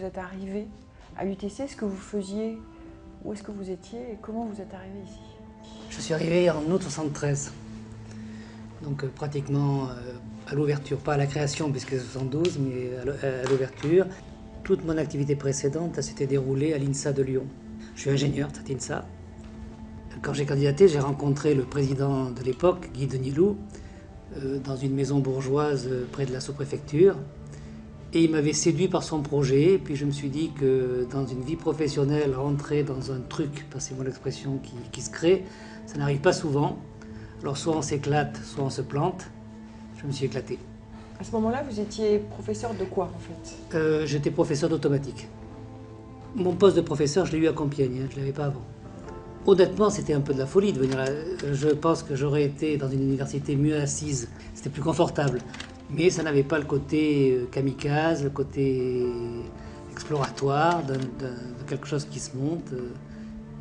vous êtes arrivé à l'UTC, ce que vous faisiez, où est-ce que vous étiez et comment vous êtes arrivé ici? Je suis arrivé en août 73, donc pratiquement à l'ouverture, pas à la création puisque c'est 72, mais à l'ouverture. Toute mon activité précédente s'était déroulée à l'INSA de Lyon. Je suis ingénieur de cette INSA. Quand j'ai candidaté, j'ai rencontré le président de l'époque, Guy Denisloux, dans une maison bourgeoise près de la sous-préfecture. Et il m'avait séduit par son projet, puis je me suis dit que dans une vie professionnelle, rentrer dans un truc, passez-moi l'expression, qui se crée, ça n'arrive pas souvent. Alors soit on s'éclate, soit on se plante. Je me suis éclaté. À ce moment-là, vous étiez professeur de quoi, en fait? J'étais professeur d'automatique. Mon poste de professeur, je l'ai eu à Compiègne, je ne l'avais pas avant. Honnêtement, c'était un peu de la folie de venir là. Je pense que j'aurais été dans une université mieux assise. C'était plus confortable. Mais ça n'avait pas le côté kamikaze, le côté exploratoire de quelque chose qui se monte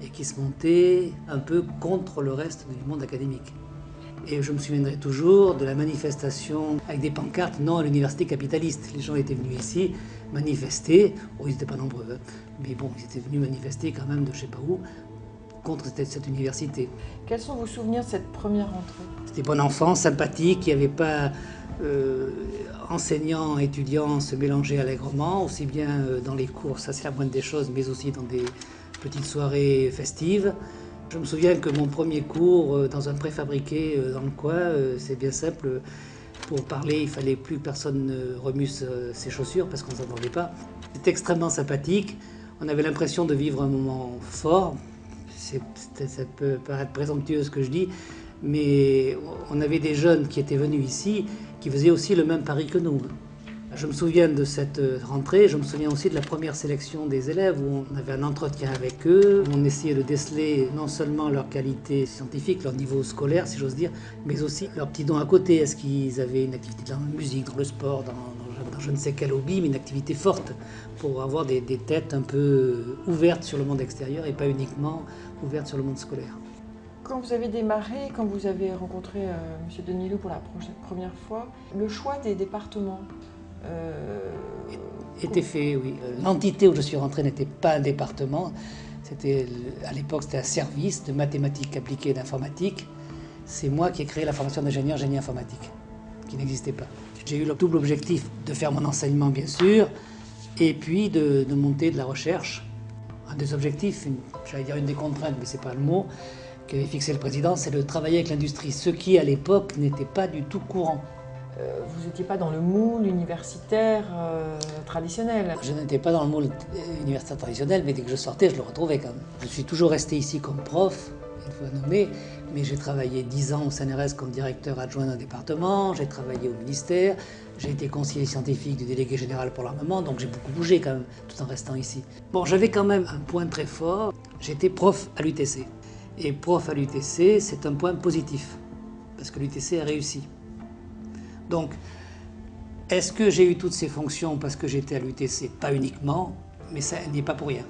et qui se montait un peu contre le reste du monde académique. Et je me souviendrai toujours de la manifestation avec des pancartes non à l'université capitaliste. Les gens étaient venus ici manifester, bon, ils n'étaient pas nombreux, hein, mais bon, ils étaient venus manifester quand même de je ne sais pas où contre cette université. Quels sont vos souvenirs de cette première rentrée? C'était bon enfant, sympathique, il n'y avait pas enseignants, étudiants se mélanger allègrement, aussi bien dans les cours, ça c'est la moindre des choses, mais aussi dans des petites soirées festives. Je me souviens que mon premier cours dans un préfabriqué dans le coin, c'est bien simple, pour parler il fallait plus que personne remue ses chaussures parce qu'on ne s'entendait pas. C'était extrêmement sympathique, on avait l'impression de vivre un moment fort, ça peut paraître présomptueux ce que je dis, mais on avait des jeunes qui étaient venus ici, qui faisaient aussi le même pari que nous. Je me souviens de cette rentrée, je me souviens aussi de la première sélection des élèves où on avait un entretien avec eux, où on essayait de déceler non seulement leur qualité scientifique, leur niveau scolaire si j'ose dire, mais aussi leur petit don à côté. Est-ce qu'ils avaient une activité dans la musique, dans le sport, dans je ne sais quel hobby, mais une activité forte pour avoir des têtes un peu ouvertes sur le monde extérieur et pas uniquement ouvertes sur le monde scolaire. Quand vous avez démarré, quand vous avez rencontré M. Denisloux pour la première fois, le choix des départements était fait, oui. L'entité où je suis rentré n'était pas un département, à l'époque c'était un service de mathématiques appliquées et d'informatique. C'est moi qui ai créé la formation d'ingénieur génie informatique, qui n'existait pas. J'ai eu le double objectif de faire mon enseignement bien sûr, et puis de monter de la recherche. Un des objectifs, j'allais dire une des contraintes, mais c'est pas le mot, qu'avait fixé le président, c'est de travailler avec l'industrie, ce qui à l'époque n'était pas du tout courant. Vous n'étiez pas dans le moule universitaire traditionnel. Je n'étais pas dans le moule universitaire traditionnel, mais dès que je sortais, je le retrouvais quand même. Je suis toujours resté ici comme prof, une fois nommé, mais j'ai travaillé 10 ans au CNRS comme directeur adjoint d'un département, j'ai travaillé au ministère, j'ai été conseiller scientifique du délégué général pour l'armement, donc j'ai beaucoup bougé quand même, tout en restant ici. Bon, j'avais quand même un point très fort, j'étais prof à l'UTC. Et prof à l'UTC, c'est un point positif, parce que l'UTC a réussi. Donc, est-ce que j'ai eu toutes ces fonctions parce que j'étais à l'UTC? Pas uniquement, mais ça n'est pas pour rien.